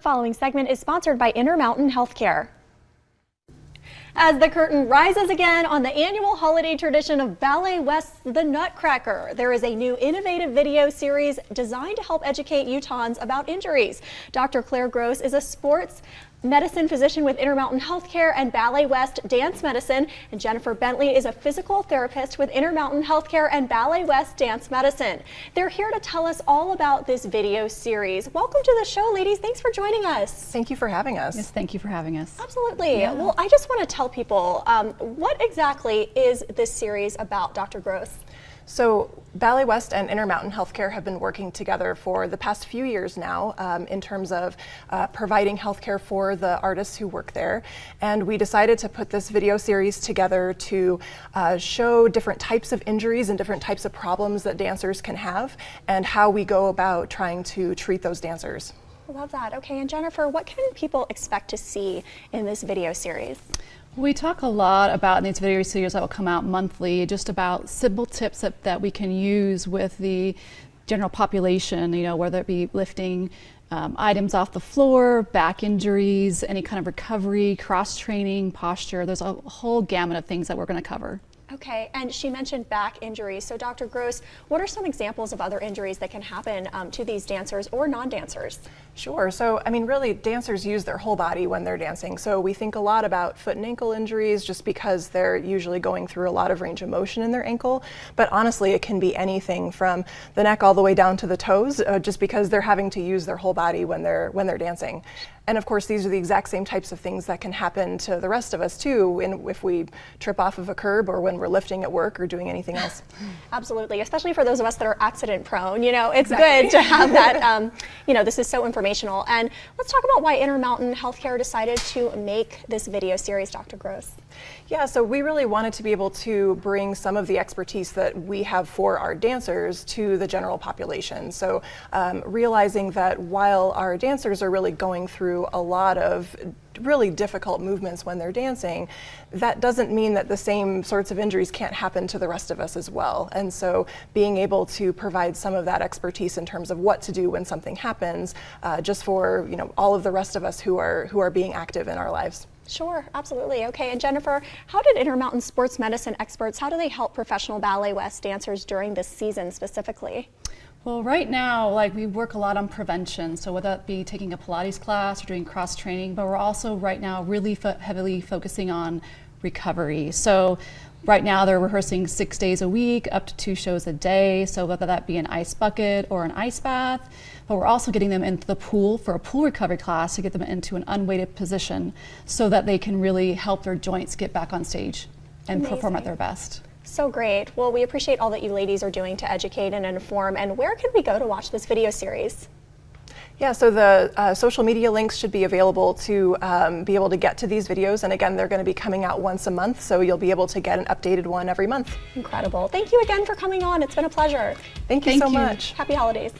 following segment is sponsored by Intermountain Healthcare. As the curtain rises again on the annual holiday tradition of Ballet West's The Nutcracker, there is a new innovative video series designed to help educate Utahns about injuries. Dr. Claire Gross is a sports medicine physician with Intermountain Healthcare and Ballet West Dance Medicine, and Jennifer Bentley is a physical therapist with Intermountain Healthcare and Ballet West Dance Medicine. They're here to tell us all about this video series. Welcome to the show, ladies. Thanks for joining us. Thank you for having us. Yes, thank you for having us. Absolutely. Yeah. Well, I just want to tell people, what exactly is this series about, Dr. Gross? So Ballet West and Intermountain Healthcare have been working together for the past few years now in terms of providing healthcare for the artists who work there. And we decided to put this video series together to show different types of injuries and different types of problems that dancers can have and how we go about trying to treat those dancers. I love that. Okay, and Jennifer, what can people expect to see in this video series? We talk a lot about in these video series that will come out monthly, just about simple tips that we can use with the general population, you know, whether it be lifting items off the floor, back injuries, any kind of recovery, cross-training, posture. There's a whole gamut of things that we're going to cover. Okay, and she mentioned back injuries. So Dr. Gross, what are some examples of other injuries that can happen to these dancers or non-dancers? Sure. So, I mean, really, dancers use their whole body when they're dancing. So we think a lot about foot and ankle injuries just because they're usually going through a lot of range of motion in their ankle. But honestly, it can be anything from the neck all the way down to the toes, just because they're having to use their whole body when they're dancing. And of course, these are the exact same types of things that can happen to the rest of us too, if we trip off of a curb or when we're lifting at work or doing anything else. Absolutely, especially for those of us that are accident prone. You know, it's good to have that. You know, this is so informational. And let's talk about why Intermountain Healthcare decided to make this video series, Dr. Gross. Yeah, so we really wanted to be able to bring some of the expertise that we have for our dancers to the general population. So realizing that while our dancers are really going through a lot of really difficult movements when they're dancing, that doesn't mean that the same sorts of injuries can't happen to the rest of us as well. And so being able to provide some of that expertise in terms of what to do when something happens, just for all of the rest of us who are being active in our lives. Sure, absolutely. Okay, and Jennifer, how did Intermountain sports medicine experts, how do they help professional Ballet West dancers during this season specifically? Well, right now, we work a lot on prevention. So whether that be taking a Pilates class or doing cross training, but we're also right now really heavily focusing on recovery. So right now they're rehearsing 6 days a week, up to 2 shows a day. So whether that be an ice bucket or an ice bath, but we're also getting them into the pool for a pool recovery class to get them into an unweighted position so that they can really help their joints get back on stage and perform at their best. So great. Well, we appreciate all that you ladies are doing to educate and inform. And where can we go to watch this video series? Yeah, so the social media links should be available to be able to get to these videos. And again, they're going to be coming out once a month, so you'll be able to get an updated one every month. Incredible. Thank you again for coming on. It's been a pleasure. Thank you so much. Happy holidays.